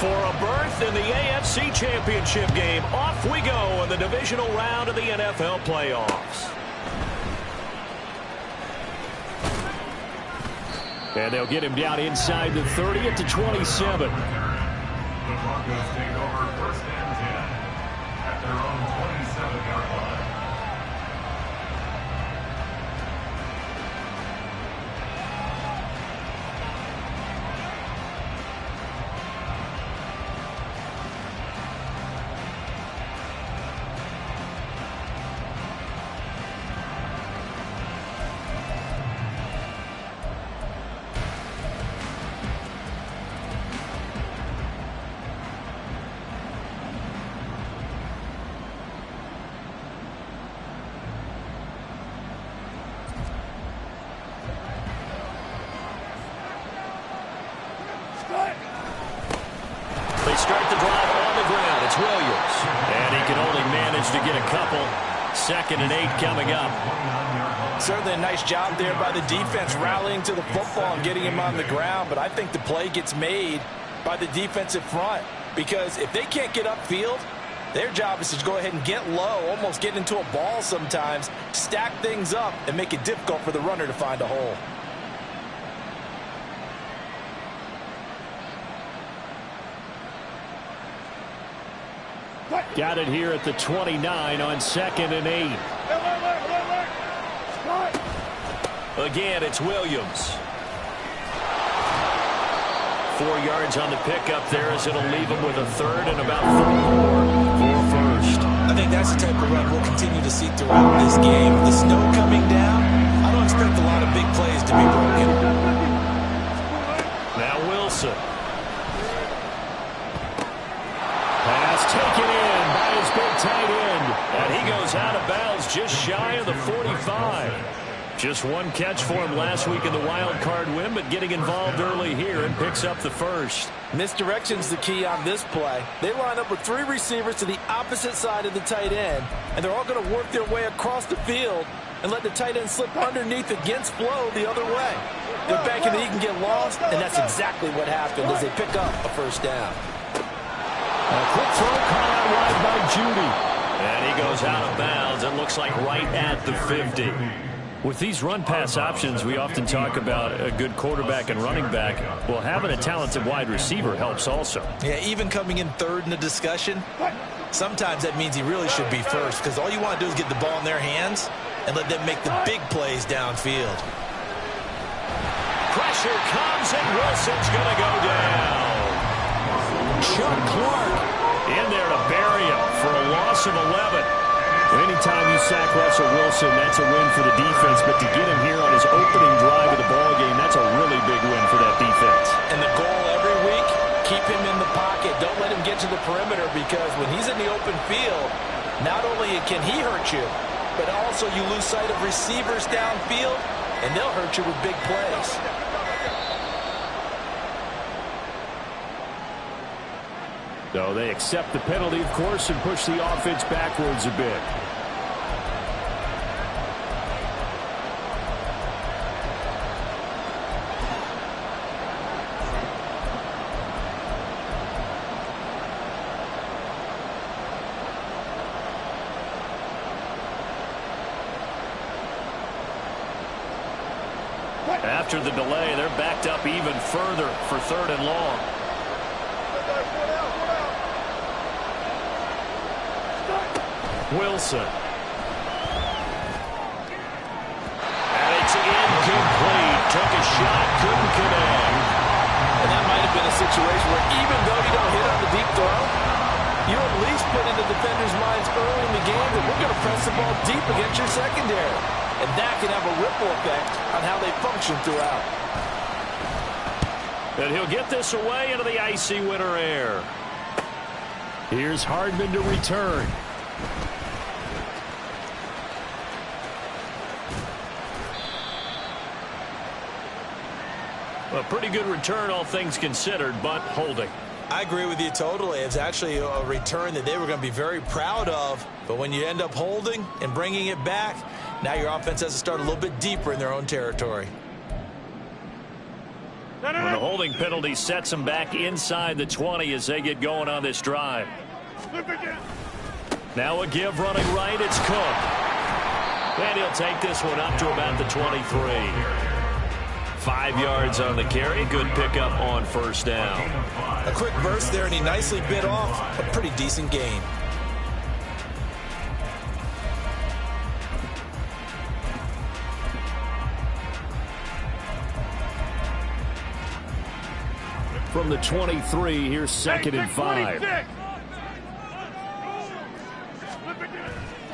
for a berth in the AFC Championship game. Off we go in the divisional round of the NFL playoffs. And they'll get him down inside the 30 at the 27. The Broncos take over first and 10 at their own 27-yard line. They start the drive on the ground. It's Williams. And he can only manage to get a couple. 2nd and 8 coming up. Certainly a nice job there by the defense rallying to the football and getting him on the ground. But I think the play gets made by the defensive front. Because if they can't get upfield, their job is to go ahead and get low, almost get into a ball sometimes, stack things up, and make it difficult for the runner to find a hole. Got it here at the 29 on 2nd and 8. Again, it's Williams. 4 yards on the pickup there as it'll leave him with a 3rd and about 4 more for first. I think that's the type of run we'll continue to see throughout this game. With the snow coming down, I don't expect a lot of big plays to be broken. Now Wilson. Pass taken in by his big tight end. And he goes out of bounds just shy of the 45. Just one catch for him last week in the wild card win, but getting involved early here and picks up the first. Misdirection's the key on this play. They line up with 3 receivers to the opposite side of the tight end, and they're all going to work their way across the field and let the tight end slip underneath against flow the other way. They're banking that he can get lost, and that's exactly what happened as they pick up a first down. A quick throw caught out wide by Judy. And he goes out of bounds. It looks like right at the 50. With these run-pass options, we often talk about a good quarterback and running back. Well, having a talented wide receiver helps also. Yeah, even coming in 3rd in the discussion, sometimes that means he really should be first because all you want to do is get the ball in their hands and let them make the big plays downfield. Pressure comes, and Wilson's going to go down. Chuck Clark in there to bury him for a loss of 11. Anytime you sack Russell Wilson, that's a win for the defense. But to get him here on his opening drive of the ballgame, that's a really big win for that defense. And the goal every week, keep him in the pocket. Don't let him get to the perimeter because when he's in the open field, not only can he hurt you, but also you lose sight of receivers downfield, and they'll hurt you with big plays. So they accept the penalty, of course, and push the offense backwards a bit. After the delay, they're backed up even further for 3rd and long. Wilson. And it's incomplete. Took a shot, couldn't connect. And that might have been a situation where even though you don't hit on the deep throw, you at least put into defenders' minds early in the game that we're going to press the ball deep against your secondary. And that can have a ripple effect on how they function throughout. And he'll get this away into the icy winter air. Here's Hardman to return. A pretty good return, all things considered, but holding. I agree with you totally. It's actually a return that they were going to be very proud of. But when you end up holding and bringing it back, now your offense has to start a little bit deeper in their own territory. When the holding penalty sets them back inside the 20 as they get going on this drive. Now a give running right. It's Cook. And he'll take this one up to about the 23. 5 yards on the carry. Good pickup on first down. A quick burst there, and he nicely bit off a pretty decent gain. From the 23, here's 2nd and 5.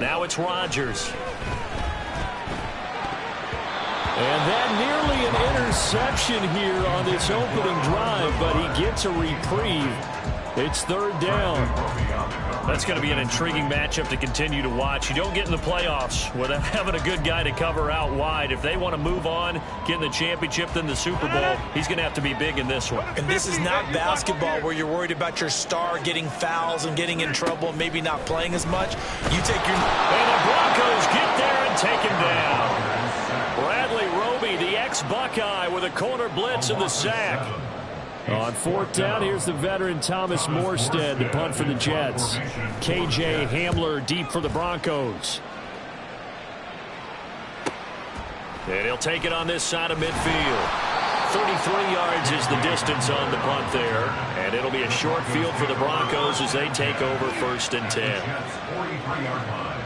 Now it's Rodgers. And that nearly an interception here on this opening drive, but he gets a reprieve. It's 3rd down. That's going to be an intriguing matchup to continue to watch. You don't get in the playoffs without having a good guy to cover out wide. If they want to move on, get in the championship, then the Super Bowl, he's going to have to be big in this one. And this is not basketball where you're worried about your star getting fouls and getting in trouble and maybe not playing as much. You take your... And the Broncos get there and take him down. Bradley Roby, the ex-Buckeye, with a corner blitz and the sack. On 4th down, here's the veteran Thomas Morstead, the punt for the Jets. KJ Hamler deep for the Broncos. And he'll take it on this side of midfield. 33 yards is the distance on the punt there. And it'll be a short field for the Broncos as they take over 1st and 10. 43-yard line.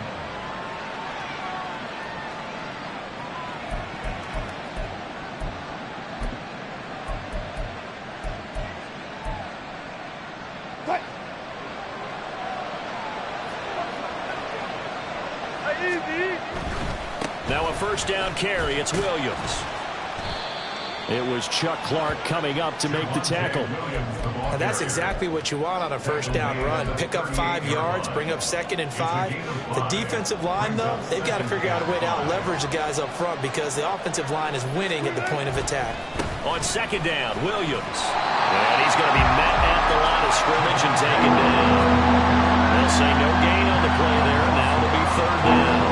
Now a 1st down carry. It's Williams. It was Chuck Clark coming up to make the tackle. And that's exactly what you want on a 1st down run. Pick up 5 yards, bring up 2nd and 5. The defensive line, though, they've got to figure out a way to out-leverage the guys up front because the offensive line is winning at the point of attack. On 2nd down, Williams. And he's going to be met at the line of scrimmage and taken down. They'll say no gain on the play there. Now it'll be 3rd down.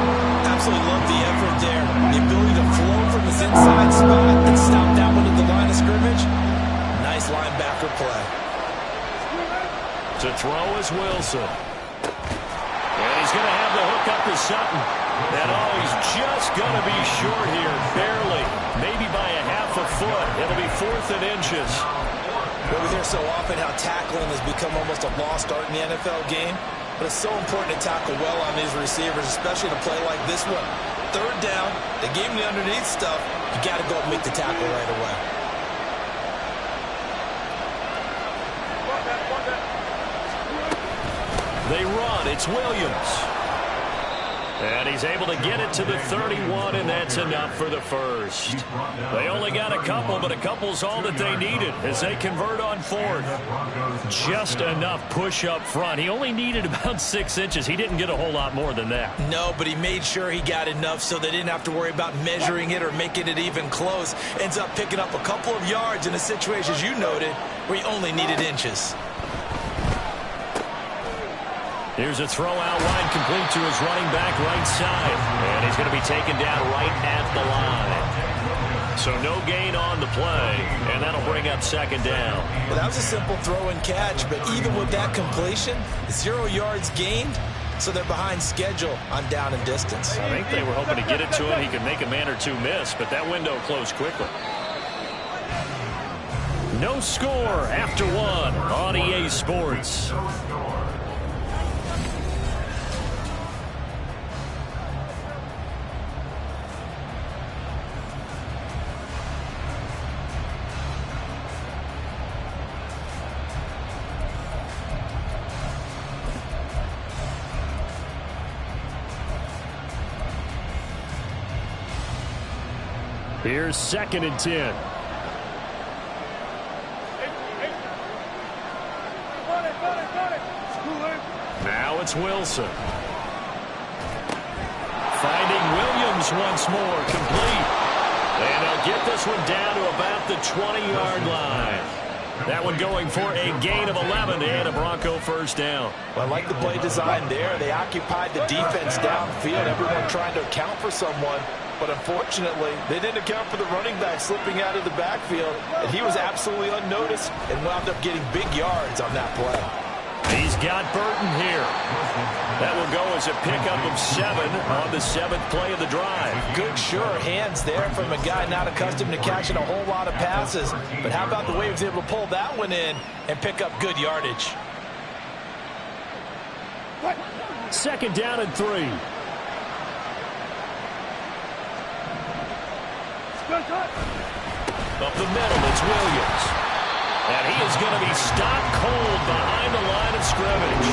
Absolutely love the effort there. The ability to flow from his inside spot and stop that one at the line of scrimmage. Nice linebacker play. To throw is Wilson. And he's going to have the hook up to Sutton. And he's just going to be short here, barely. Maybe by a half a foot. It'll be 4th and inches. We hear so often how tackling has become almost a lost art in the NFL game. But it's so important to tackle well on these receivers, especially in a play like this one. 3rd down, they gave him the underneath stuff. You got to go and make the tackle right away. They run. It's Williams. And he's able to get it to the 31, and that's enough for the 1st. They only got a couple, but a couple's all that they needed as they convert on 4th. Just enough push up front. He only needed about 6 inches. He didn't get a whole lot more than that. No, but he made sure he got enough so they didn't have to worry about measuring it or making it even close. Ends up picking up a couple of yards in a situation, as you noted, where he only needed inches. Here's a throw out wide, complete to his running back right side. And he's going to be taken down right at the line. So no gain on the play, and that'll bring up 2nd down. Well, that was a simple throw and catch, but even with that completion, 0 yards gained, so they're behind schedule on down and distance. I think they were hoping to get it to him. He could make a man or two miss, but that window closed quickly. No score after 1 on EA Sports. Here's 2nd and 10. Now it's Wilson. Finding Williams once more, complete. And they'll get this one down to about the 20-yard line. That one going for a gain of 11 and a Bronco first down. Well, I like the play design there. They occupied the defense downfield, everyone trying to account for someone. But unfortunately, they didn't account for the running back slipping out of the backfield. And he was absolutely unnoticed and wound up getting big yards on that play. He's got Burton here. That will go as a pickup of 7 on the 7th play of the drive. Good, sure hands there from a guy not accustomed to catching a whole lot of passes. But how about the way he was able to pull that one in and pick up good yardage? 2nd down and 3. Up the middle, it's Williams. And he is going to be stopped cold behind the line of scrimmage.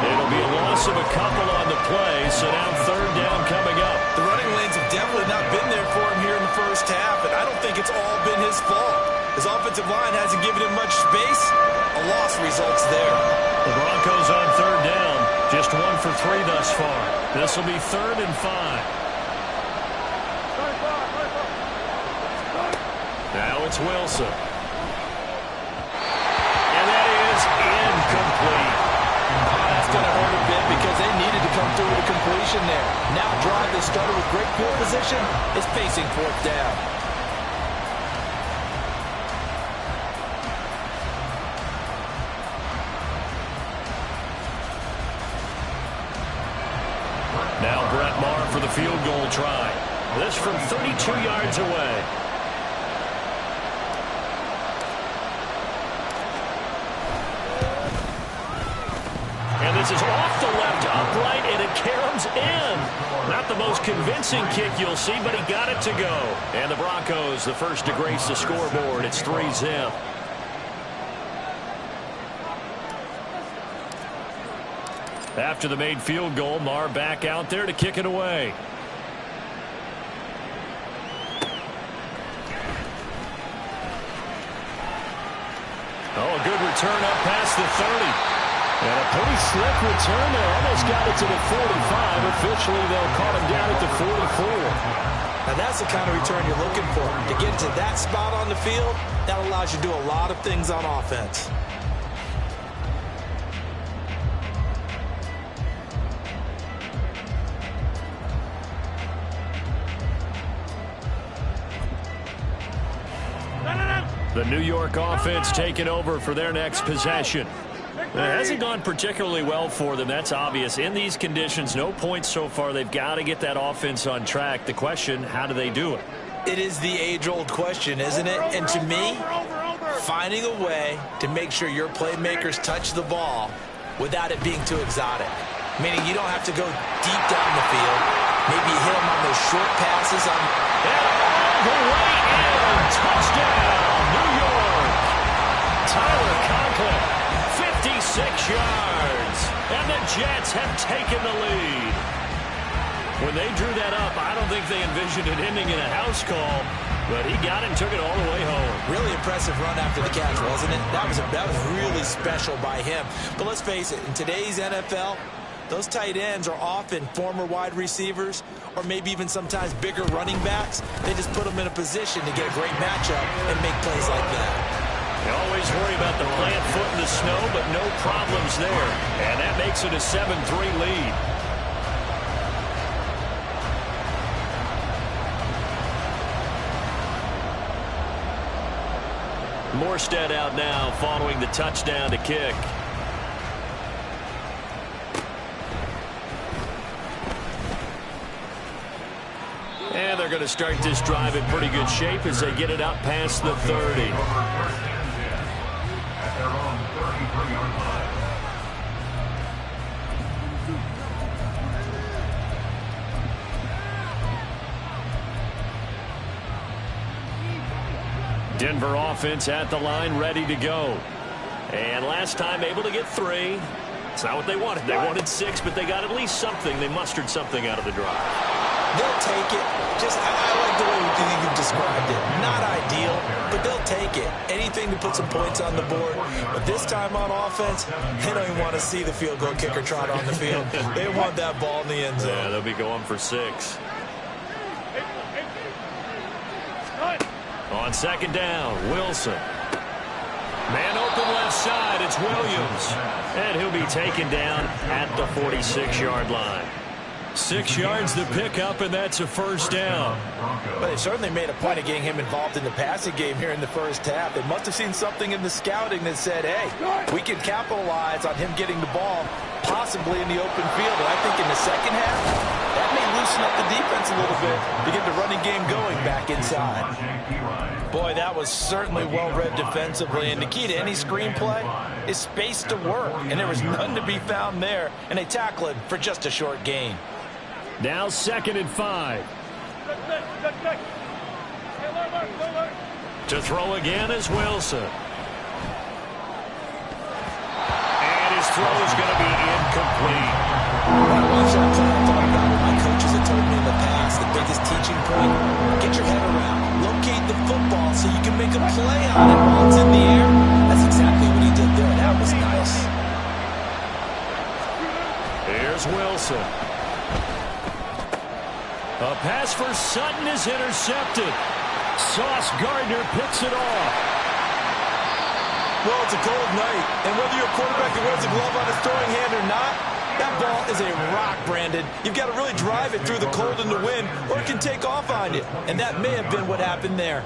It'll be a loss of a couple on the play, so now 3rd down coming up. The running lanes have definitely not been there for him here in the first half, and I don't think it's all been his fault. His offensive line hasn't given him much space. A loss results there. The Broncos on 3rd down. Just 1 for 3 thus far. This will be 3rd and 5. Now it's Wilson. And that is incomplete. Oh, that's going to hurt a bit because they needed to come through with a completion there. Now drive that started with great field position is facing 4th down. Now Brett Maher for the field goal try. This from 32 yards away. And this is off the left upright, and it caroms in. Not the most convincing kick you'll see, but he got it to go. And the Broncos, the first to grace the scoreboard. It's 3-zip. After the made field goal, Maher back out there to kick it away. Oh, a good return up past the 30. And a pretty slick return there. Almost got it to the 45. Officially, they'll call him down at the 44. Now, that's the kind of return you're looking for. To get to that spot on the field, that allows you to do a lot of things on offense. The New York offense taking over for their next possession. It hasn't gone particularly well for them. That's obvious. In these conditions, no points so far. They've got to get that offense on track. The question, how do they do it? It is the age-old question, isn't it? And to me, finding a way to make sure your playmakers touch the ball without it being too exotic. Meaning you don't have to go deep down the field. Maybe you hit them on those short passes. And all the way in. Touchdown, New York. Tyler Conklin. 56 yards, and the Jets have taken the lead. When they drew that up, I don't think they envisioned it ending in a house call, but he got it and took it all the way home. Really impressive run after the catch, wasn't it? That was really special by him. But let's face it, in today's NFL, those tight ends are often former wide receivers or maybe even sometimes bigger running backs. They just put them in a position to get a great matchup and make plays like that. You always worry about the plant foot in the snow, but no problems there. And that makes it a 7-3 lead. Morstead out now following the touchdown to kick. And they're going to start this drive in pretty good shape as they get it out past the 30. Denver offense at the line, ready to go. And last time able to get 3. It's not what they wanted. They wanted 6, but they got at least something. They mustered something out of the drive. They'll take it. I like the way you described it. Not ideal, but they'll take it. Anything to put some points on the board. But this time on offense, they don't even want to see the field goal kicker trot on the field. They want that ball in the end zone. Yeah, they'll be going for 6. On 2nd down, Wilson. Man open left side, it's Williams. And he'll be taken down at the 46-yard line. 6 yards to pick up, and that's a first down. But they certainly made a point of getting him involved in the passing game here in the first half. They must have seen something in the scouting that said, hey, we can capitalize on him getting the ball, possibly in the open field. And I think in the second half, that may loosen up the defense a little bit to get the running game going back inside. Boy, that was certainly well-read defensively. And the key to any screenplay is space to work. And there was none to be found there. And they tackle it for just a short gain. Now 2nd and 5. To throw again is Wilson. And his throw is going to be incomplete. When I watched that play, I thought about what my coaches had told me in the past. The biggest teaching point, get your head around. Locate the football so you can make a play on it while it's in the air. That's exactly what he did there. That was nice. Here's Wilson. A pass for Sutton is intercepted. Sauce Gardner picks it off. Well, it's a cold night, and whether you're a quarterback that wears a glove on his throwing hand or not, that ball is a rock, Brandon. You've got to really drive it through the cold and the wind, or it can take off on you. And that may have been what happened there.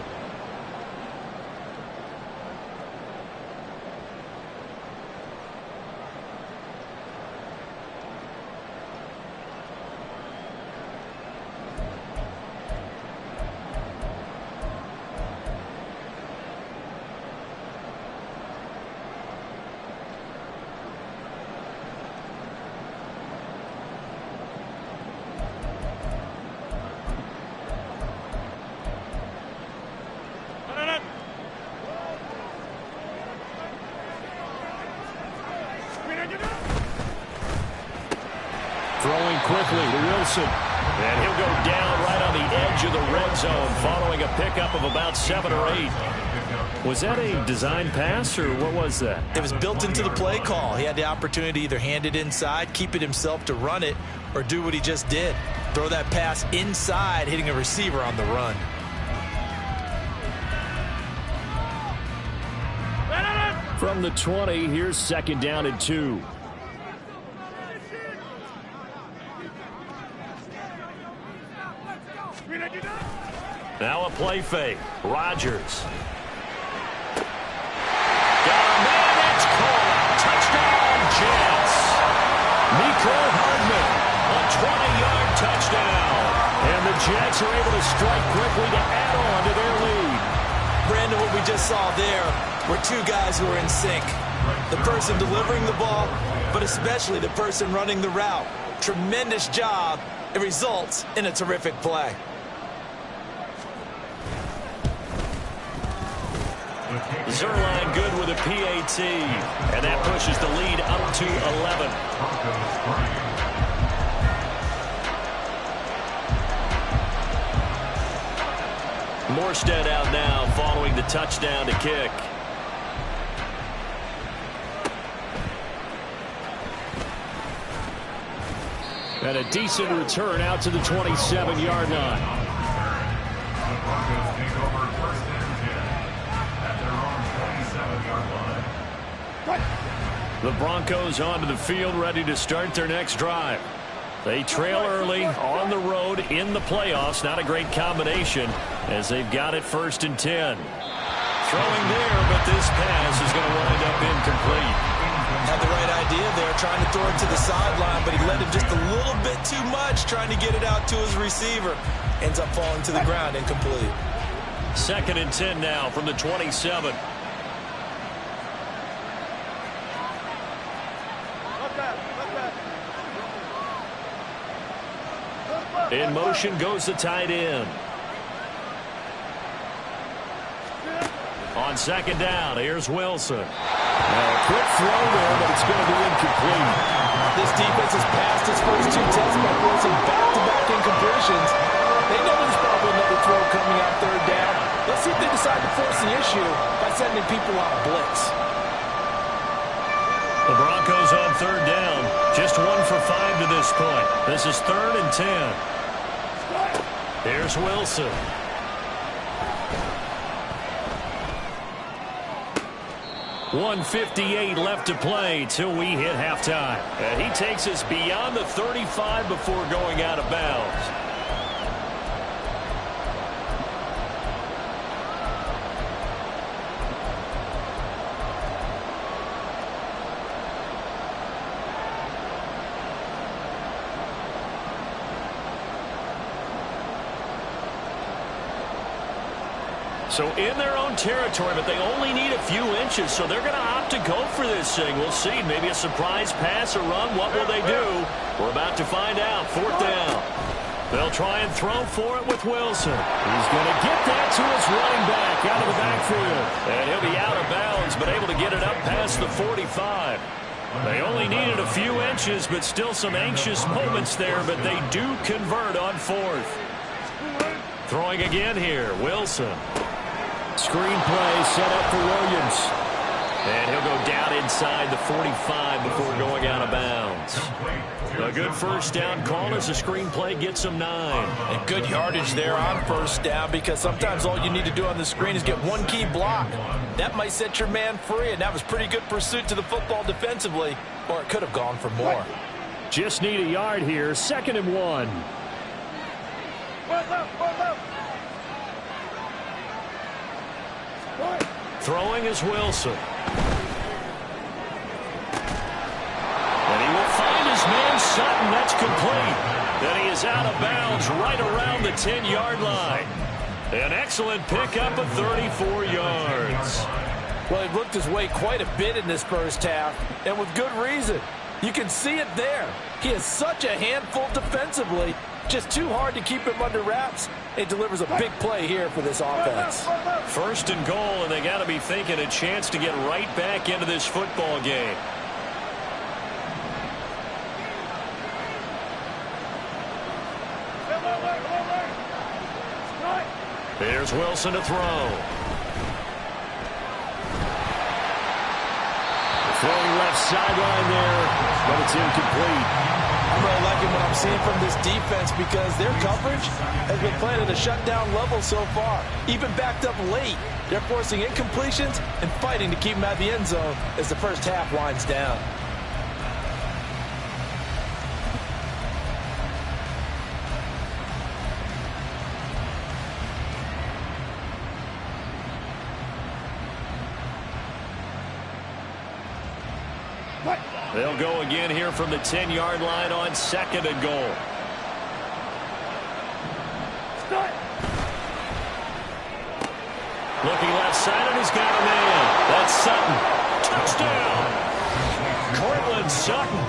Throwing quickly to Wilson. And he'll go down right on the edge of the red zone following a pickup of about 7 or 8. Was that a design pass, or what was that? It was built into the play call. He had the opportunity to either hand it inside, keep it himself to run it, or do what he just did. Throw that pass inside, hitting a receiver on the run. From the 20, here's 2nd down and 2. Now a play fake. Rodgers. Got a man, it's caught. Touchdown, Jets. Nico Hardman, a 20-yard touchdown. And the Jets are able to strike quickly to add on to their lead. Brandon, what we just saw there were two guys who were in sync. The person delivering the ball, but especially the person running the route. Tremendous job. It results in a terrific play. Zerline good with a PAT, and that pushes the lead up to 11. Morstead out now following the touchdown to kick. And a decent return out to the 27-yard line. The Broncos onto the field, ready to start their next drive. They trail early on the road in the playoffs. Not a great combination as they've got it 1st and 10. Throwing there, but this pass is going to wind up incomplete. Had the right idea there, trying to throw it to the sideline, but he led him just a little bit too much, trying to get it out to his receiver. Ends up falling to the ground, incomplete. 2nd and 10 now from the 27. In motion goes the tight end. On 2nd down, here's Wilson. Now a quick throw there, but it's going to be incomplete. This defense has passed its first 2 tests by forcing back-to-back incompletions. They know there's probably another throw coming out 3rd down. Let's see if they decide to force the issue by sending people on a blitz. The Broncos on 3rd down. Just 1 for 5 to this point. This is 3rd and 10. Here's Wilson. 1:58 left to play till we hit halftime. And he takes us beyond the 35 before going out of bounds. So in their own territory, but they only need a few inches, so they're going to opt to go for this thing. We'll see. Maybe a surprise pass or run. What will they do? We're about to find out. 4th down. They'll try and throw for it with Wilson. He's going to get that to his running back out of the backfield. And he'll be out of bounds, but able to get it up past the 45. They only needed a few inches, but still some anxious moments there, but they do convert on 4th. Throwing again here, Wilson. Screen play set up for Williams. And he'll go down inside the 45 before going out of bounds. A good first down call as the screen play gets him 9. And good yardage there on first down, because sometimes all you need to do on the screen is get one key block. That might set your man free, and that was pretty good pursuit to the football defensively, or it could have gone for more. Just need a yard here, 2nd and 1. Throwing is Wilson. And he will find his man Sutton. That's complete. Then he is out of bounds right around the 10-yard line. An excellent pickup of 34 yards. Well, he looked his way quite a bit in this first half, and with good reason. You can see it there. He is such a handful defensively. Just too hard to keep him under wraps. It delivers a big play here for this offense. 1st and goal, and they got to be thinking a chance to get right back into this football game. There's Wilson to throw. Throwing left sideline there, but it's incomplete. I'm really liking what I'm seeing from this defense, because their coverage has been playing at a shutdown level so far. Even backed up late, they're forcing incompletions and fighting to keep them out of the end zone as the first half winds down. They'll go again here from the 10-yard line on 2nd and goal. Looking left side, and he's got a man. That's Sutton. Touchdown. Cortland Sutton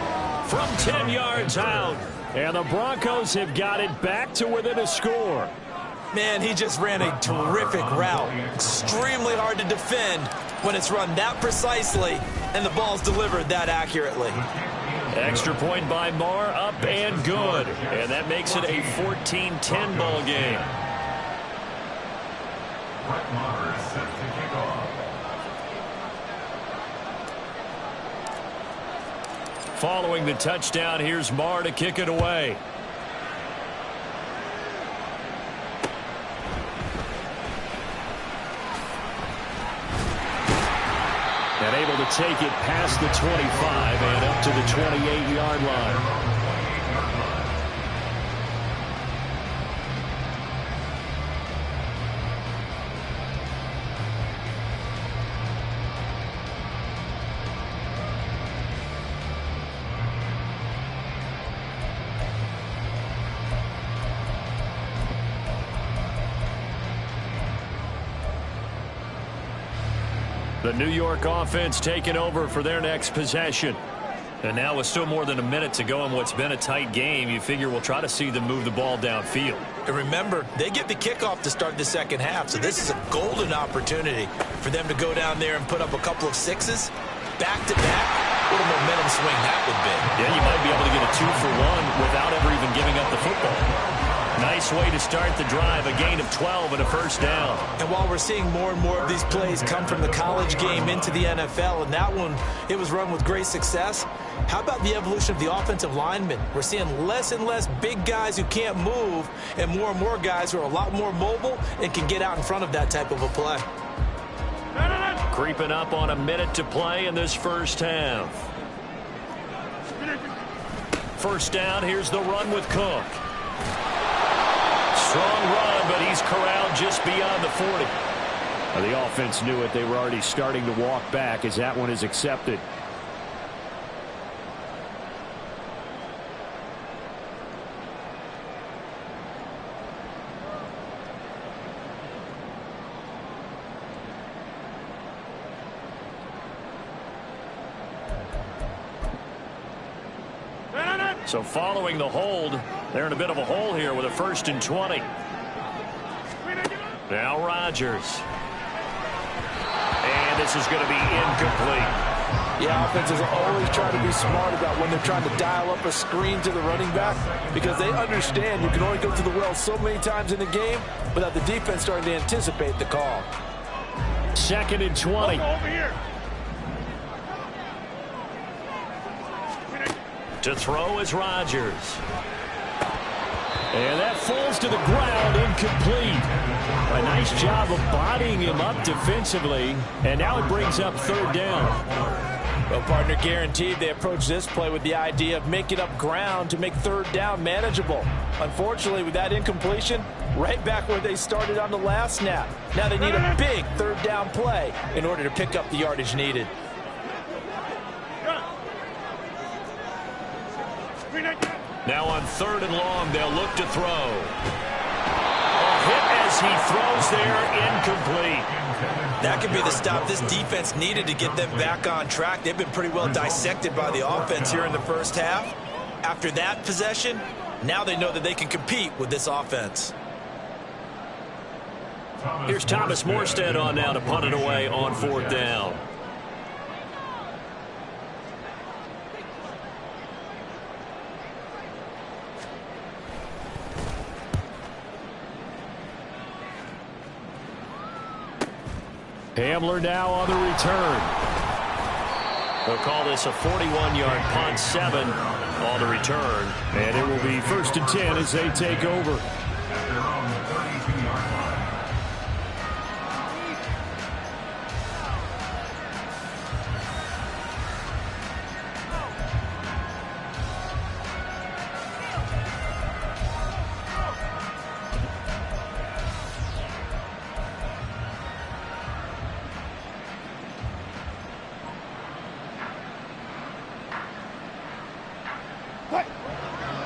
from 10 yards out. And the Broncos have got it back to within a score. Man, he just ran a terrific route. Extremely hard to defend when it's run that precisely and the ball's delivered that accurately. Extra point by Marr, up and good. And that makes it a 14-10 ball game. Brett Maher is set to kick off. Following the touchdown, here's Marr to kick it away. And able to take it past the 25 and up to the 28-yard line. The New York offense taking over for their next possession. And now with still more than a minute to go in what's been a tight game, you figure we'll try to see them move the ball downfield. And remember, they get the kickoff to start the second half, so this is a golden opportunity for them to go down there and put up a couple of sixes back-to-back. What a momentum swing that would be. Yeah, you might be able to get a 2-for-1 without ever even giving up the football. Nice way to start the drive, a gain of 12 and a first down. And while we're seeing more and more of these plays come from the college game into the NFL, and that one, it was run with great success, how about the evolution of the offensive linemen? We're seeing less and less big guys who can't move, and more guys who are a lot more mobile and can get out in front of that type of a play. Creeping up on a minute to play in this first half. First down, here's the run with Cook. Strong run, but he's corralled just beyond the 40. The offense knew it. They were already starting to walk back as that one is accepted. So following the hold, they're in a bit of a hole here with a 1st and 20. Now Rodgers. And this is going to be incomplete. Yeah, offenses always try to be smart about when they're trying to dial up a screen to the running back because they understand you can only go to the well so many times in the game without the defense starting to anticipate the call. 2nd and 20. Over here. To throw is Rodgers. And that falls to the ground, incomplete. A nice job of bodying him up defensively. And now it brings up 3rd down. Well, partner, guaranteed they approach this play with the idea of making up ground to make 3rd down manageable. Unfortunately, with that incompletion, right back where they started on the last snap. Now they need a big 3rd down play in order to pick up the yardage needed. Now on 3rd and long, they'll look to throw. A hit as he throws there, incomplete. That could be the stop this defense needed to get them back on track. They've been pretty well dissected by the offense here in the first half. After that possession, now they know that they can compete with this offense. Here's Thomas Morstead on now to punt it away on 4th down. Hamler now on the return. They'll call this a 41-yard punt, 7 on the return. And it will be 1st and 10 as they take over. At their own 32-yard line.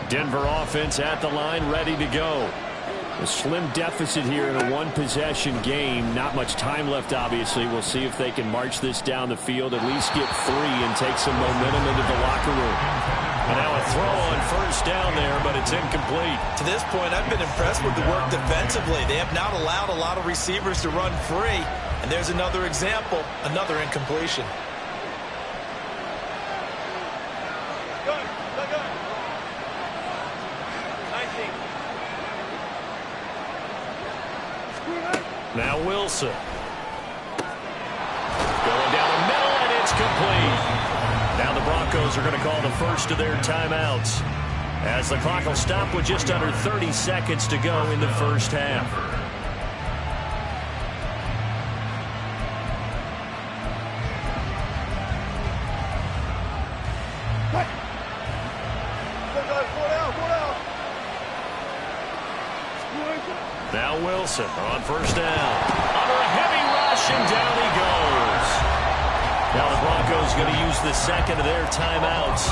Denver offense at the line, ready to go. A slim deficit here in a one-possession game. Not much time left, obviously. We'll see if they can march this down the field, at least get 3 and take some momentum into the locker room. And now a throw on 1st down there, but it's incomplete. To this point, I've been impressed with the work defensively. They have not allowed a lot of receivers to run free. And there's another example, another incompletion. Now Wilson. Going down the middle, and it's complete. Now the Broncos are going to call the first of their timeouts, as the clock will stop with just under 30 seconds to go in the first half. Now Wilson on 1st down. Under a heavy rush, and down he goes. Now the Broncos going to use the 2nd of their timeouts.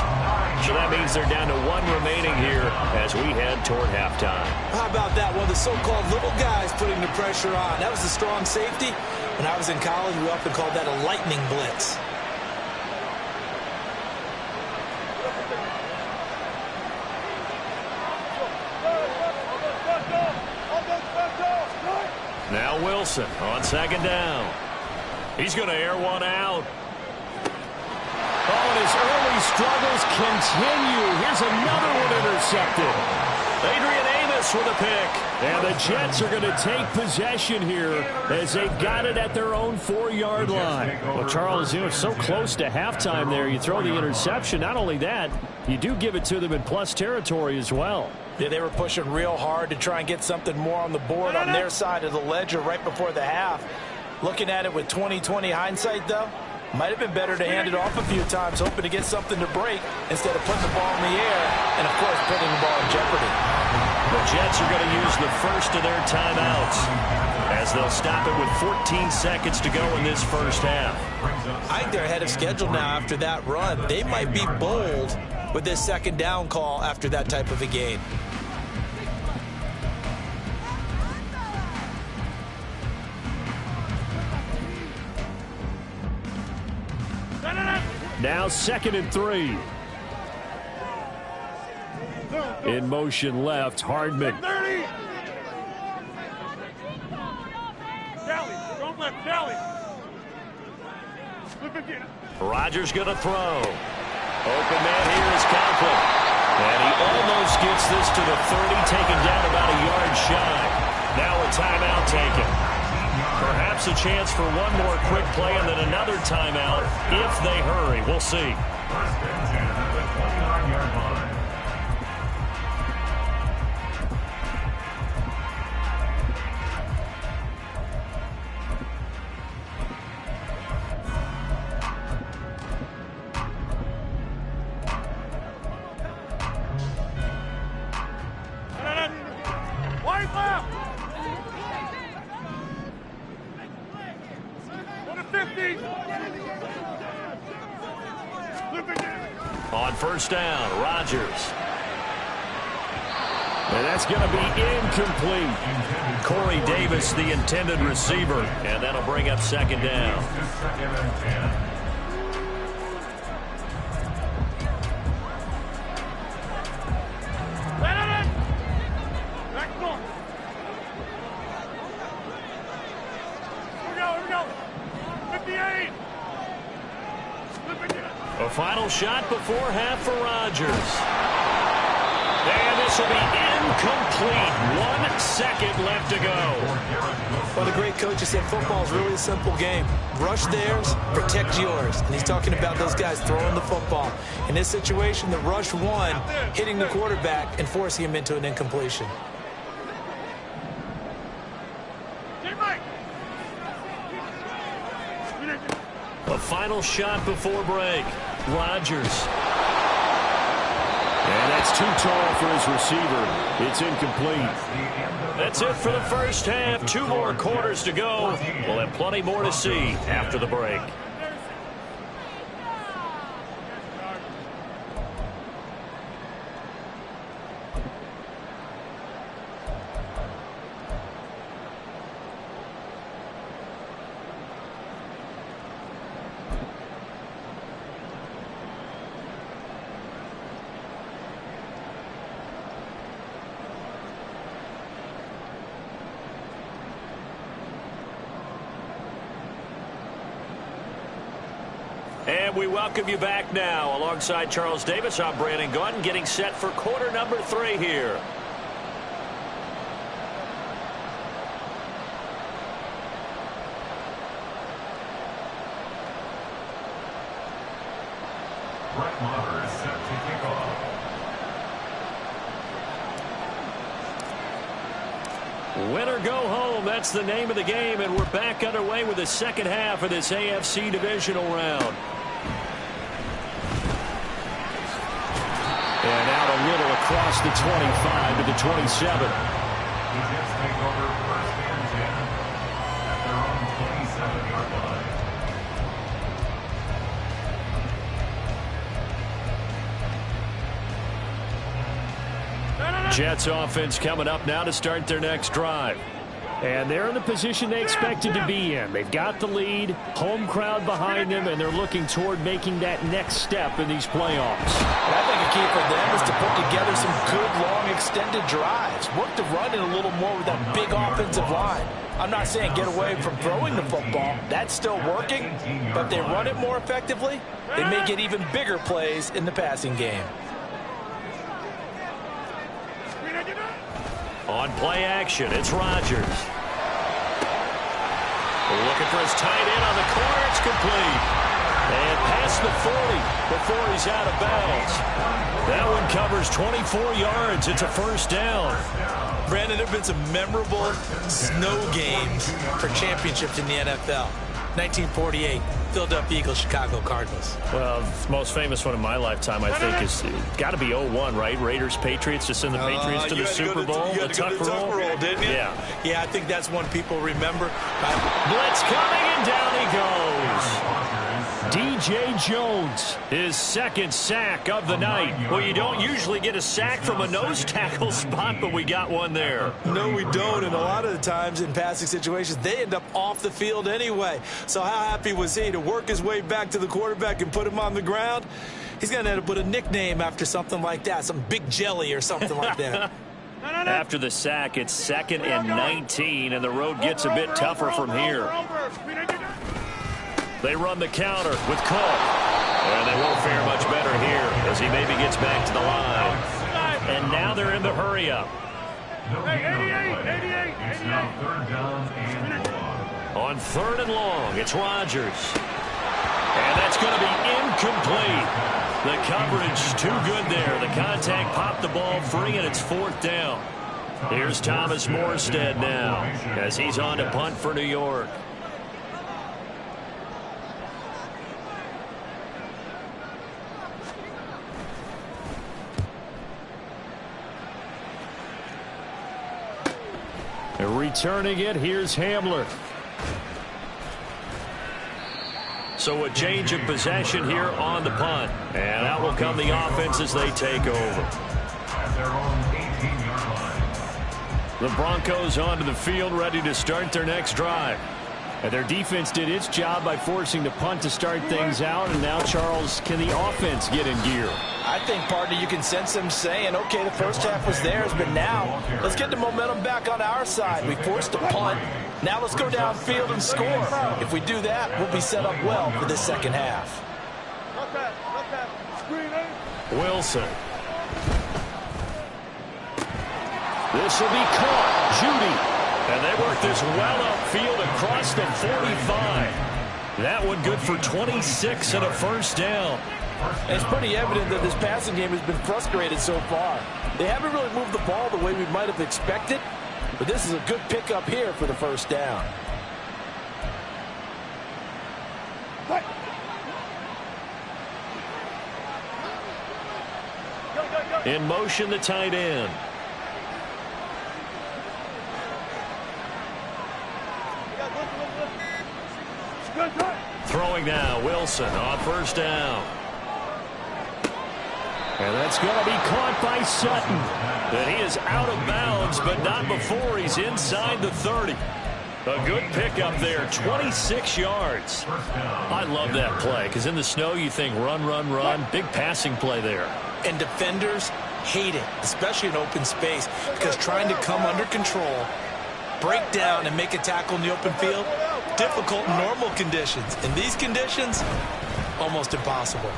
So that means they're down to 1 remaining here as we head toward halftime. How about that? One of the so-called little guys putting the pressure on. That was the strong safety. When I was in college, we often called that a lightning blitz. Now Wilson on 2nd down. He's going to air one out. Oh, and his early struggles continue. Here's another one intercepted. Adrian Amos with a pick. And the Jets are going to take possession here as they've got it at their own 4-yard line. Well, Charles, you know, so close to halftime there. You throw the interception. Not only that, you do give it to them in plus territory as well. Yeah, they were pushing real hard to try and get something more on the board on their side of the ledger right before the half. Looking at it with 20/20 hindsight, though, might have been better to hand it off a few times, hoping to get something to break instead of putting the ball in the air and, of course, putting the ball in jeopardy. The Jets are going to use the first of their timeouts as they'll stop it with 14 seconds to go in this first half. I think they're ahead of schedule now after that run. They might be bold with this second down call after that type of a gain. Now 2nd and 3. In motion left, Hardman. Rodgers going to throw. Open man here is Conklin. And he almost gets this to the 30, taken down about a yard shy. Now a timeout taken. Perhaps a chance for one more quick play and then another timeout if they hurry. We'll see. First and 10 at the 29-yard line. On first down, Rodgers. And that's going to be incomplete. Corey Davis, the intended receiver. And that'll bring up second down. Second and 10. A final shot before half for Rodgers. And this will be incomplete. 1 second left to go. Well, the great coach has said football is really a simple game. Rush theirs, protect yours. And he's talking about those guys throwing the football. In this situation, the rush won, hitting the quarterback and forcing him into an incompletion. A final shot before break. Rodgers. And that's too tall for his receiver. It's incomplete. That's it for the first half. 2 more quarters to go. We'll have plenty more to see after the break. And we welcome you back now. Alongside Charles Davis, I'm Brandon Gaudin, getting set for quarter number 3 here. Brett Maher is set to kick off. Win or go home, that's the name of the game, and we're back underway with the second half of this AFC divisional round. And out a little across the 25 to the 27. The Jets take over first and 10 at their own 27-yard line. Jets offense coming up now to start their next drive. And they're in the position they expected to be in. They've got the lead, home crowd behind them, and they're looking toward making that next step in these playoffs. And I think a key for them is to put together some good, long, extended drives. Work the run in a little more with that big offensive line. I'm not saying get away from throwing the football. That's still working. But if they run it more effectively, they may get even bigger plays in the passing game. On play action, it's Rodgers. Looking for his tight end on the corner. It's complete. And past the 40 before he's out of bounds. That one covers 24 yards. It's a first down. Brandon, there have been some memorable snow games for championships in the NFL. 1948, Philadelphia Eagles, Chicago Cardinals. Well, the most famous one in my lifetime, I think, is got to be 01, right? Raiders, Patriots, to send the Patriots to the Super Bowl. You had to go to the Tuck Roll, didn't you? Yeah, I think that's one people remember. Blitz coming, and down he goes. D.J. Jones, his second sack of the night. Well, you don't usually get a sack from a nose tackle spot, but we got one there. No, we don't, and a lot of the times in passing situations, they end up off the field anyway. So how happy was he to work his way back to the quarterback and put him on the ground? He's going to end up with a nickname after something like that, some Big Jelly or something like that. After the sack, it's 2nd and 19, and the road gets a bit tougher from here. They run the counter with Cook. And they won't fare much better here as he maybe gets back to the line. And now they're in the hurry-up. It's now 3rd down and long. On 3rd and long, it's Rodgers. And that's going to be incomplete. The coverage too good there. The contact popped the ball free, and it's 4th down. Here's Thomas Morstead now as he's on to punt for New York. Returning it, here's Hamler. So a change of possession here on the punt. And out will come the offense as they take over. At their own 18-yard line. The Broncos onto the field, ready to start their next drive. And their defense did its job by forcing the punt to start things out. And now, Charles, can the offense get in gear? I think, partner, you can sense them saying, okay, the first half was theirs, but now let's get the momentum back on our side. We forced a punt. Now let's go downfield and score. If we do that, we'll be set up well for this second half. Wilson. This will be caught. Judy. And they work this well upfield across the 45. That one good for 26 and a first down. It's pretty evident that this passing game has been frustrated so far. They haven't really moved the ball the way we might have expected, but this is a good pickup here for the first down. In motion, the tight end. Throwing now, Wilson on first down. And that's going to be caught by Sutton. And he is out of bounds, but not before he's inside the 30. A good pickup there, 26 yards. I love that play, because in the snow you think run, run, run. Big passing play there. And defenders hate it, especially in open space, because trying to come under control, break down, and make a tackle in the open field, difficult in normal conditions. In these conditions, almost impossible.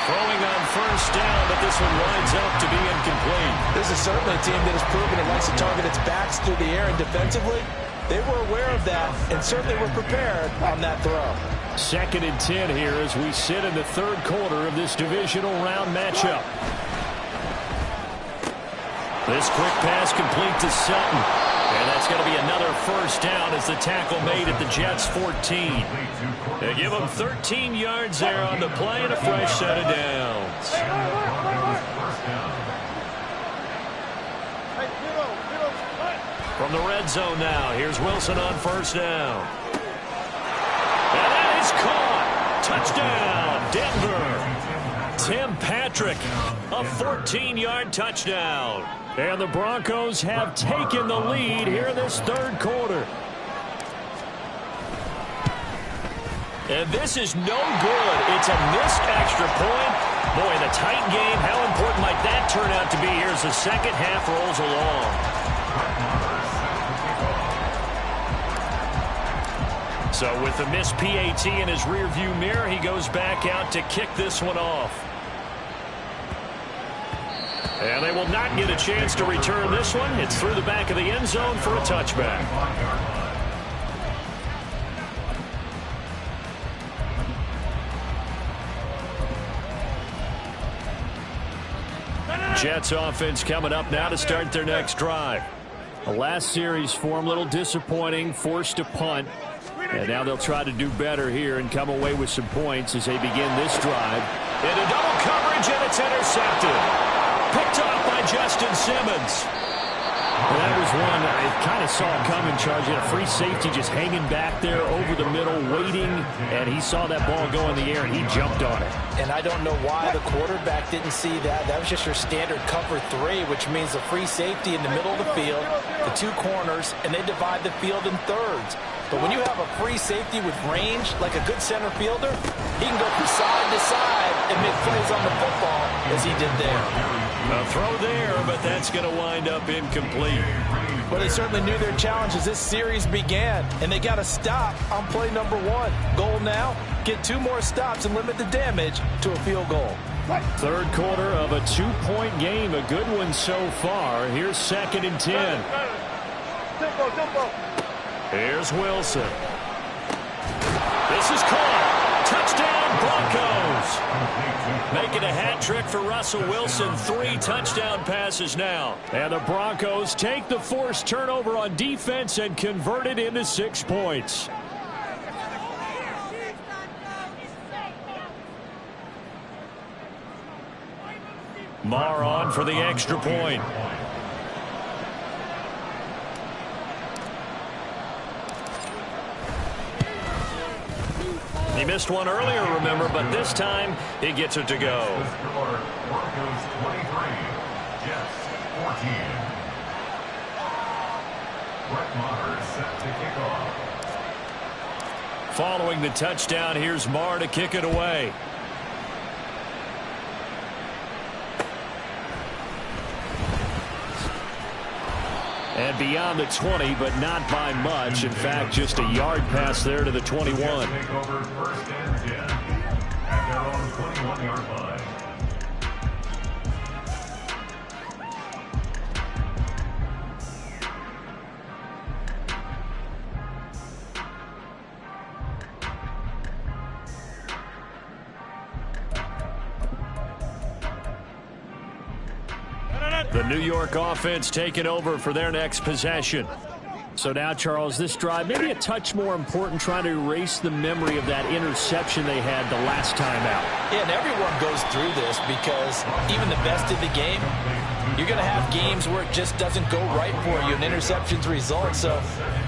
Throwing on first down, but this one winds up to be incomplete. This is certainly a team that has proven it likes to target its backs through the air, and defensively, they were aware of that and certainly were prepared on that throw. 2nd and 10 here as we sit in the 3rd quarter of this divisional round matchup. This quick pass complete to Sutton. And that's going to be another first down as the tackle made at the Jets' 14. They give them 13 yards there on the play and a fresh set of downs. From the red zone now, here's Wilson on first down. And that is caught. Touchdown, Denver. Tim Patrick, a 14-yard touchdown. And the Broncos have taken the lead here in this 3rd quarter. And this is no good. It's a missed extra point. Boy, the tight game, how important might that turn out to be here as the second half rolls along. So with the missed PAT in his rearview mirror, he goes back out to kick this one off. And they will not get a chance to return this one. It's through the back of the end zone for a touchback. Jets offense coming up now to start their next drive. The last series for them, a little disappointing, forced to punt. And now they'll try to do better here and come away with some points as they begin this drive. Into double coverage, and it's intercepted. Picked off by Justin Simmons. Well, that was one I kind of saw coming, Charles. He had a free safety just hanging back there over the middle, waiting, and he saw that ball go in the air, and he jumped on it. And I don't know why the quarterback didn't see that. That was just your standard cover 3, which means the free safety in the middle of the field, the 2 corners, and they divide the field in thirds. But when you have a free safety with range, like a good center fielder, he can go from side to side and make plays on the football as he did there. A throw there, but that's going to wind up incomplete. Well, they certainly knew their challenge as this series began, and they got to stop on play number 1. Goal now, get 2 more stops and limit the damage to a field goal. Third quarter of a 2-point game, a good one so far. Here's 2nd and 10. Here's Wilson. This is caught. Touchdown, Broncos. Making a hat trick for Russell Wilson. 3 touchdown passes now. And the Broncos take the forced turnover on defense and convert it into 6 points. Marr on for the extra point. He missed one earlier, remember, but this time he gets it to go. Broncos 23, Jets 14. Brett Maher set to kick off. Following the touchdown, here's Marr to kick it away. And beyond the 20, but not by much. In fact, just a yard pass there to the 21. Take over 1st and 10 at their own 21-yard line. The New York offense taking over for their next possession. So now, Charles, this drive, maybe a touch more important, trying to erase the memory of that interception they had the last time out. Yeah, and everyone goes through this because even the best of the game, you're going to have games where it just doesn't go right for you and interceptions result. So,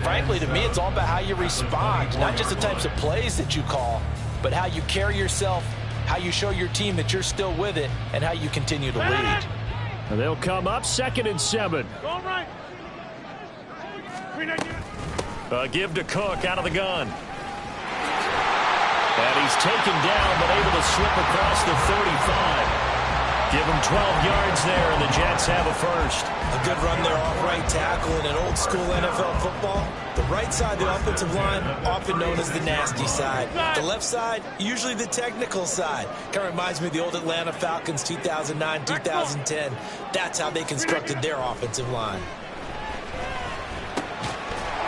frankly, to me, it's all about how you respond, not just the types of plays that you call, but how you carry yourself, how you show your team that you're still with it, and how you continue to lead. And they'll come up 2nd and 7. Give to Cook out of the gun. And he's taken down, but able to slip across the 35. Give him 12 yards there, and the Jets have a first. A good run there off right tackle in an old school NFL football. The right side of the offensive line, often known as the nasty side. The left side, usually the technical side. Kind of reminds me of the old Atlanta Falcons 2009, 2010. That's how they constructed their offensive line.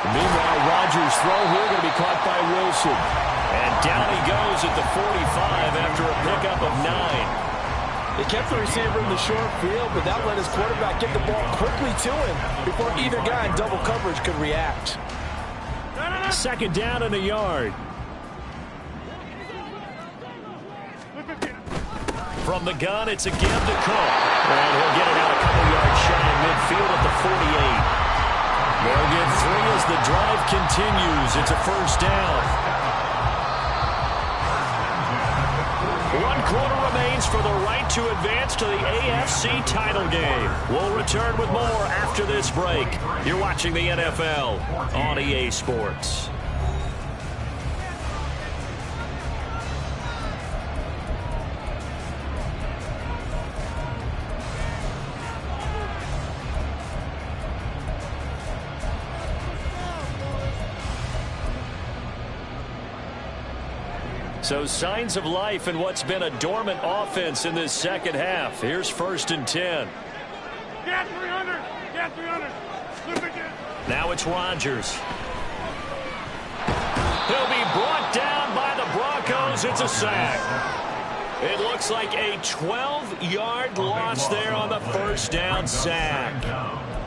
Meanwhile, Rodgers' throw here going to be caught by Wilson. And down he goes at the 45 after a pickup of 9. They kept the receiver in the short field, but that let his quarterback get the ball quickly to him before either guy in double coverage could react. 2nd down and a yard. From the gun, it's a give to Cook. And he'll get it out a couple yards shy in midfield at the 48. They'll get 3 as the drive continues. It's a first down. 1 quarter remains for the right to advance to the AFC title game. We'll return with more after this break. You're watching the NFL on EA Sports. So signs of life in what's been a dormant offense in this second half. Here's 1st and 10. Get 300. Get 300. Now it's Rodgers. He'll be brought down by the Broncos. It's a sack. It looks like a 12-yard loss there on the first down sack.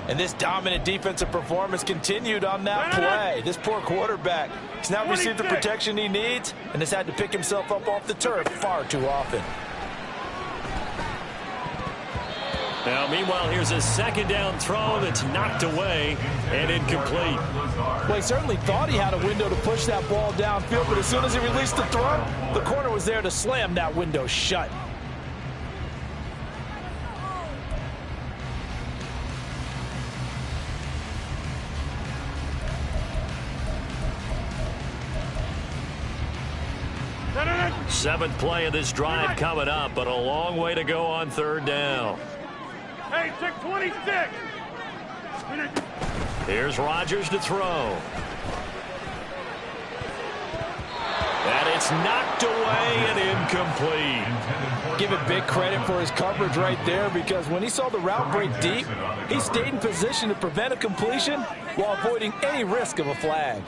And this dominant defensive performance continued on that play. This poor quarterback has now received the protection he needs and has had to pick himself up off the turf far too often. Now, meanwhile, here's a second down throw that's knocked away and incomplete. Well, he certainly thought he had a window to push that ball downfield, but as soon as he released the throw, the corner was there to slam that window shut. Seventh play of this drive coming up, but a long way to go on third down. Hey, check 26. Here's Rodgers to throw. And it's knocked away and incomplete. Give it big credit for his coverage right there, because when he saw the route break deep, he stayed in position to prevent a completion while avoiding any risk of a flag.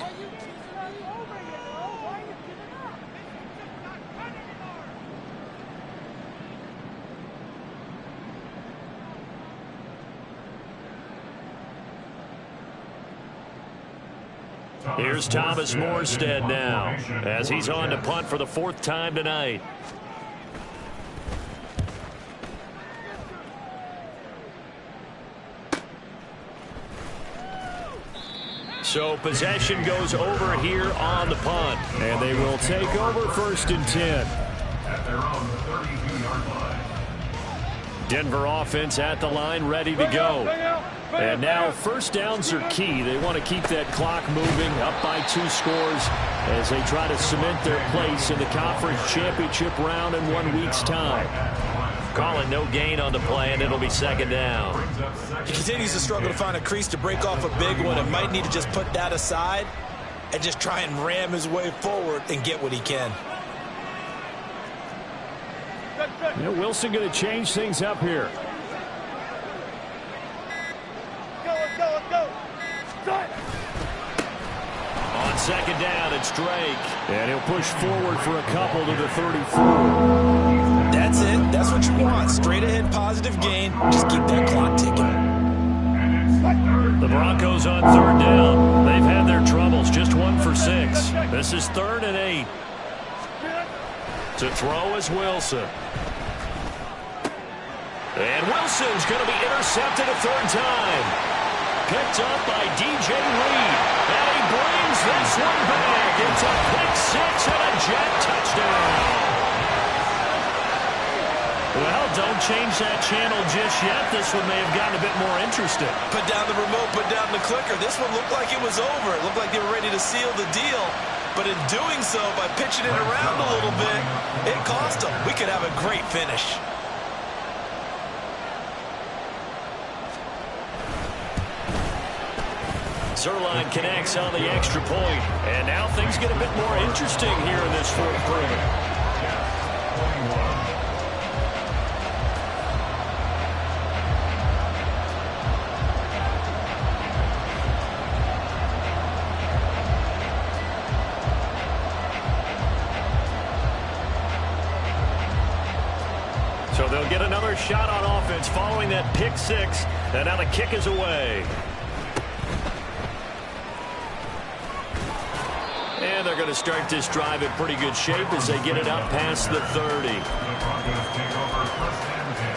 Here's Thomas Morstead now, as he's on to punt for the fourth time tonight. So possession goes over here on the punt, and they will take over 1st and 10. At their own 32-yard line. Denver offense at the line, ready to go. And now first downs are key. They want to keep that clock moving, up by 2 scores as they try to cement their place in the conference championship round in 1 week's time. Calling no gain on the play, and it'll be second down. He continues to struggle to find a crease to break off a big one, and might need to just put that aside and just try and ram his way forward and get what he can. You know, Wilson going to change things up here. On second down, it's Drake. And he'll push forward for a couple to the 34. That's it. That's what you want. Straight ahead positive gain. Just keep that clock ticking. The Broncos on third down. They've had their troubles. Just 1 for 6. This is 3rd and 8. To throw is Wilson. And Wilson's going to be intercepted a 3rd time. Picked up by DJ Reed. And he brings this one back. It's a pick 6 and a jet touchdown. Well, don't change that channel just yet. This one may have gotten a bit more interesting. Put down the remote, put down the clicker. This one looked like it was over. It looked like they were ready to seal the deal. But in doing so, by pitching it around a little bit, it cost them. We could have a great finish. Zerline connects on the extra point. And now things get a bit more interesting here in this 4th quarter. So they'll get another shot on offense following that pick 6. And now the kick is away. And they're going to start this drive in pretty good shape as they get it up past the 30. The Broncos take over 1st and 10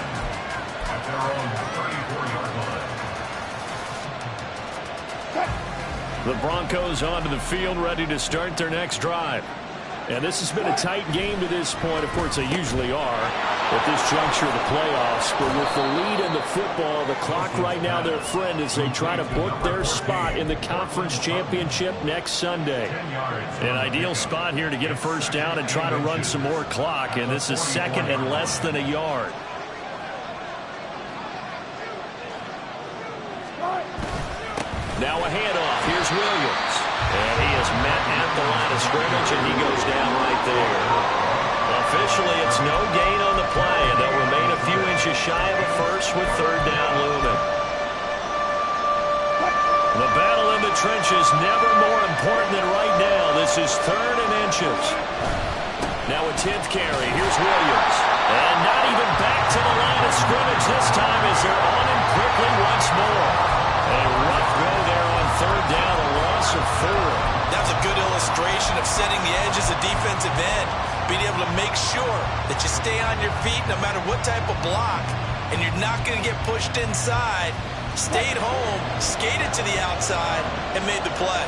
at their own 34-yard line. The Broncos onto the field, ready to start their next drive. And this has been a tight game to this point. Of course, they usually are at this juncture of the playoffs. But with the lead in the football, the clock right now their friend as they try to book their spot in the conference championship next Sunday. An ideal spot here to get a first down and try to run some more clock. And this is 2nd and less than a yard. Now a handoff. Here's Williams. And he is met at the line of scrimmage, and he goes down right there. Officially, it's no gain on the play, and they'll remain a few inches shy of a first with 3rd down looming. The battle in the trenches never more important than right now. This is 3rd and inches. Now a 10th carry. Here's Williams. And not even back to the line of scrimmage this time as they're on him quickly once more. A rough go there on third down, a loss of 4. That was a good illustration of setting the edge as a defensive end. Being able to make sure that you stay on your feet no matter what type of block, and you're not going to get pushed inside. Stayed home, skated to the outside, and made the play.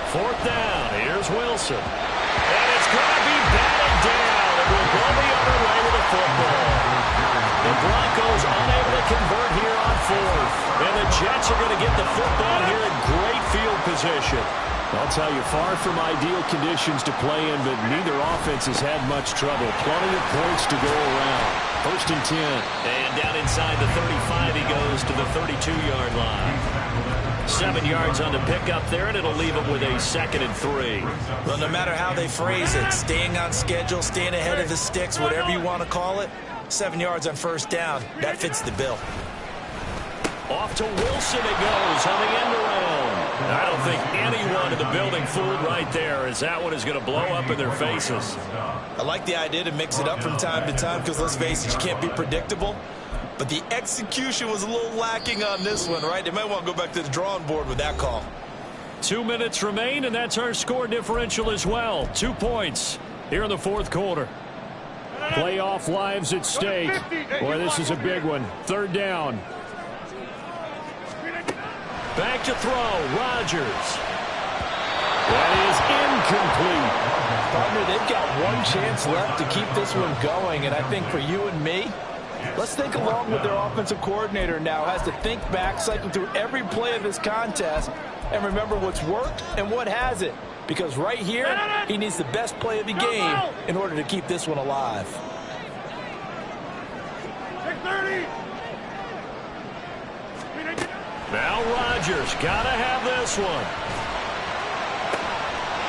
Fourth down. Here's Wilson. And it's going to be batted down. It will go the other way with the football. The Broncos unable to convert here on fourth. And the Jets are going to get the football here in great field position. I'll tell you, far from ideal conditions to play in, but neither offense has had much trouble. Plenty of points to go around. First and 10. And down inside the 35, he goes to the 32-yard line. 7 yards on the pickup there, and it'll leave him with a 2nd and 3. Well, no matter how they phrase it, staying on schedule, staying ahead of the sticks, whatever you want to call it, 7 yards on first down, that fits the bill. Off to Wilson it goes on the end around. I don't think anyone in the building fooled right there, as that one is going to blow up in their faces. I like the idea to mix it up from time to time because, let's face it, you can't be predictable. But the execution was a little lacking on this one, right? They might want to go back to the drawing board with that call. 2 minutes remain, and that's our score differential as well. 2 points here in the fourth quarter. Playoff lives at stake. Boy, this is a big one. Third down. Back to throw. Rodgers. That is incomplete. Partner, they've got one chance left to keep this one going, and I think for you and me, let's think along with their offensive coordinator now. Has to think back, cycle through every play of this contest, and remember what's worked and what hasn't. Because right here, he needs the best play of the game in order to keep this one alive. 30. Now Rodgers got to have this one.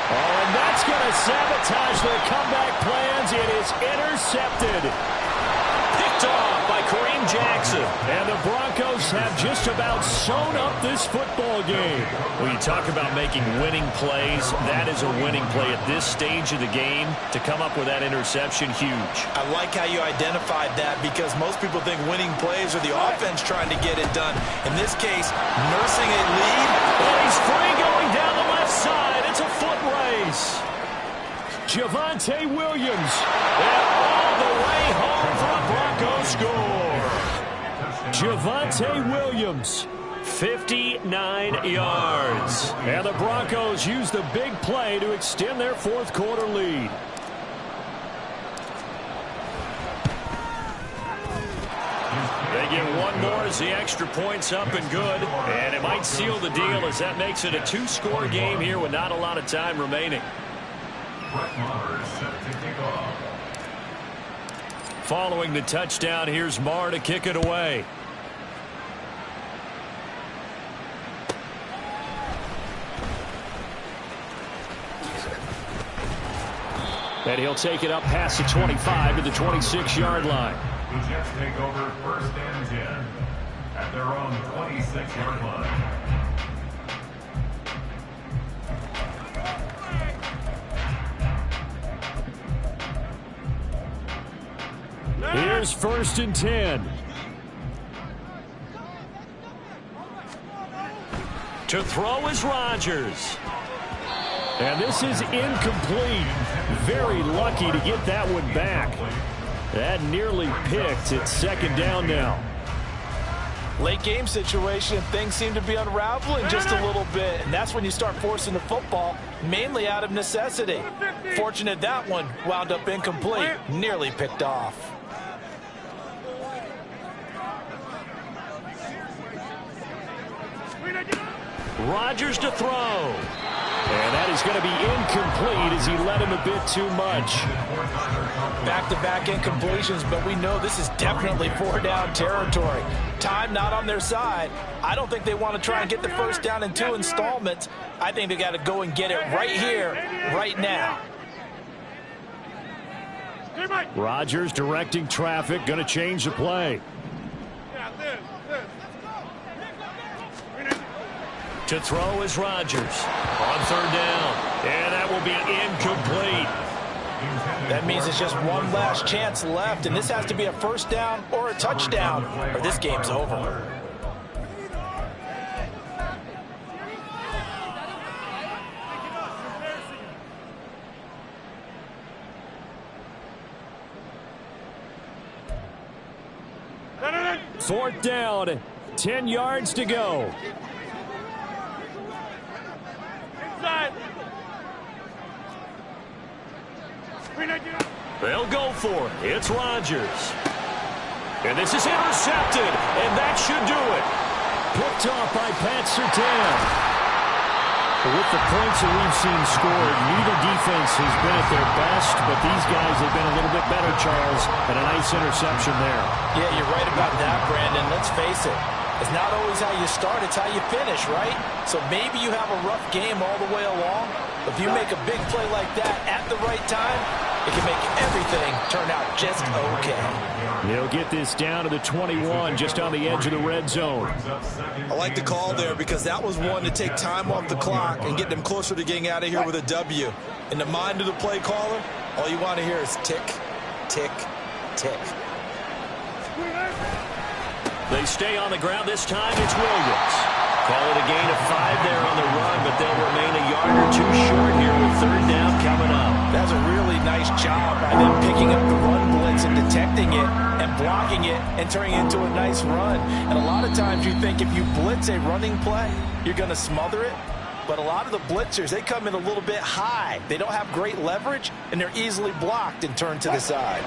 Oh, and that's going to sabotage their comeback plans. It is intercepted. Picked off by Kareem Jackson. And the Broncos have just about sewn up this football game. When you talk about making winning plays, that is a winning play at this stage of the game. To come up with that interception, huge. I like how you identified that because most people think winning plays are the offense trying to get it done. In this case, nursing a lead. And he's free going down the left side. It's a foot race. Javonte Williams. And all the way home for a Broncos score. Javonte Williams, 59 yards. And the Broncos use the big play to extend their fourth quarter lead. They get one more as the extra point's up and good. And it might seal the deal as that makes it a 2-score game here with not a lot of time remaining. Following the touchdown, here's Marr to kick it away. And he'll take it up past the 25 to the 26-yard line. The Jets take over first and 10 at their own 26-yard line. Here's first and 10. To throw is Rodgers. And this is incomplete. Very lucky to get that one back. That nearly picked. It's second down now. Late game situation, things seem to be unraveling just a little bit, and that's when you start forcing the football, mainly out of necessity. Fortunate that one wound up incomplete, nearly picked off. Rodgers to throw. And that is going to be incomplete as he led him a bit too much. Back-to-back incompletions, but we know this is definitely four-down territory. Time not on their side. I don't think they want to try and get the first down in 2 installments. I think they got to go and get it right here, right now. Rodgers directing traffic, going to change the play. To throw is Rodgers on third down. And that will be incomplete. That means it's just one last chance left, and this has to be a first down or a touchdown, or this game's over. Fourth down, 10 yards to go. Inside. They'll go for it. It's Rodgers. And this is intercepted, and that should do it. Picked off by Pat Surtain. With the points that we've seen scored, neither defense has been at their best, but these guys have been a little bit better, Charles, and a nice interception there. Yeah, you're right about that, Brandon. Let's face it. It's not always how you start, it's how you finish, right? So maybe you have a rough game all the way along, but if you make a big play like that at the right time, it can make everything turn out just okay. They'll get this down to the 21, just on the edge of the red zone. I like the call there because that was one to take time off the clock and get them closer to getting out of here with a W. In the mind of the play caller, all you want to hear is tick, tick, tick. They stay on the ground. This time it's Williams. Call it a gain of 5 there on the run, but they'll remain a yard or two short here with third down coming up. That's a really nice job by them picking up the run blitz and detecting it and blocking it and turning it into a nice run. And a lot of times you think if you blitz a running play, you're going to smother it. But a lot of the blitzers, they come in a little bit high. They don't have great leverage, and they're easily blocked and turned to the side.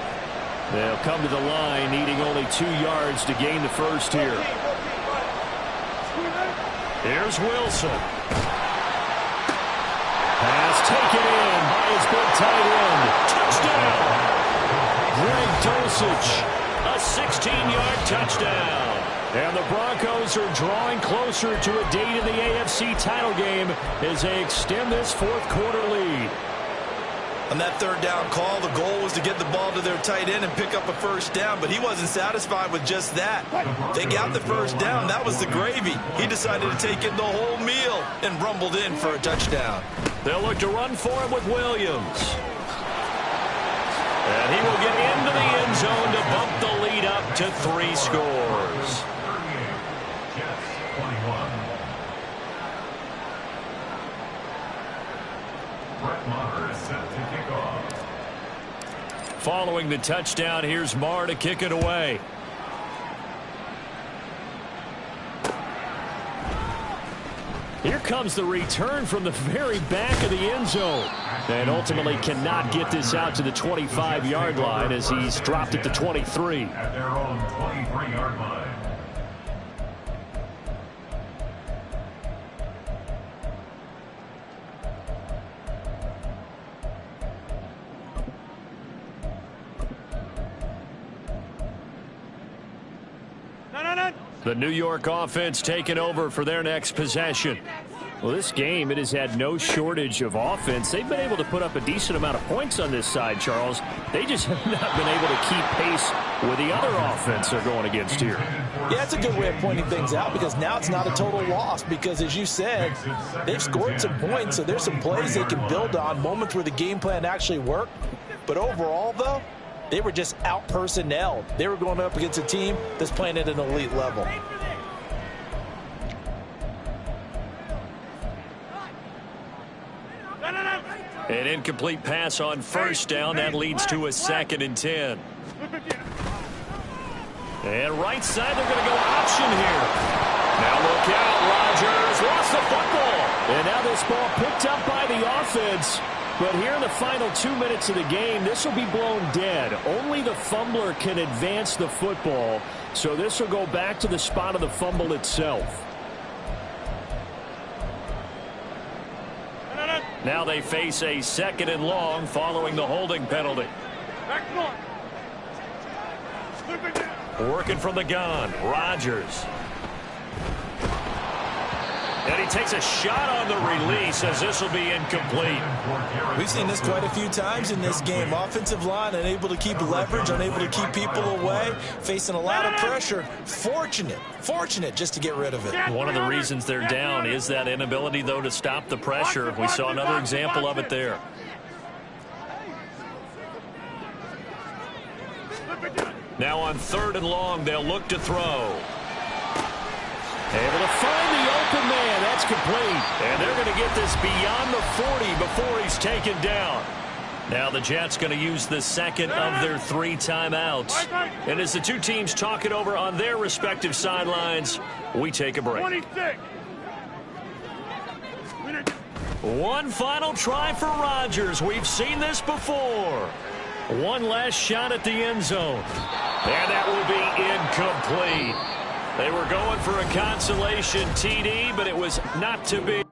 They'll come to the line, needing only 2 yards to gain the first here. Here's Wilson. Pass taken in by his big tight end. Touchdown! Greg Dulcich, a 16-yard touchdown. And the Broncos are drawing closer to a date in the AFC title game as they extend this fourth quarter lead. On that third down call, the goal was to get the ball to their tight end and pick up a first down, but he wasn't satisfied with just that. They got the first down. That was the gravy. He decided to take in the whole meal and rumbled in for a touchdown. They'll look to run for him with Williams. And he will get into the end zone to bump the lead up to 3 scores. Following the touchdown, here's Marr to kick it away. Here comes the return from the very back of the end zone. And ultimately cannot get this out to the 25-yard line as he's dropped at the 23. At their own 23-yard line. The New York offense taking over for their next possession. Well, this game, it has had no shortage of offense. They've been able to put up a decent amount of points on this side, Charles. They just have not been able to keep pace with the other offense they're going against here. Yeah, that's a good way of pointing things out because now it's not a total loss because, as you said, they've scored some points, so there's some plays they can build on, moments where the game plan actually worked. But overall, though, they were just out-personnelled. They were going up against a team that's playing at an elite level. An incomplete pass on first down. That leads to a 2nd and 10. And right side, they're going to go option here. Now look out. Rodgers lost the football. And now this ball picked up by the offense. But here in the final 2 minutes of the game, this will be blown dead. Only the fumbler can advance the football. So this will go back to the spot of the fumble itself. Now they face a 2nd and long following the holding penalty. Working from the gun, Rodgers. And he takes a shot on the release as this will be incomplete. We've seen this quite a few times in this game. Offensive line unable to keep leverage, unable to keep people away, facing a lot of pressure. Fortunate just to get rid of it. One of the reasons they're down is that inability, though, to stop the pressure. We saw another example of it there. Now on 3rd and long, they'll look to throw. Able to find the open man. That's complete. And they're going to get this beyond the 40 before he's taken down. Now the Jets going to use the second of their 3 timeouts. And as the two teams talk it over on their respective sidelines, we take a break. 26. One final try for Rodgers. We've seen this before. One last shot at the end zone. And that will be incomplete. They were going for a consolation TD, but it was not to be.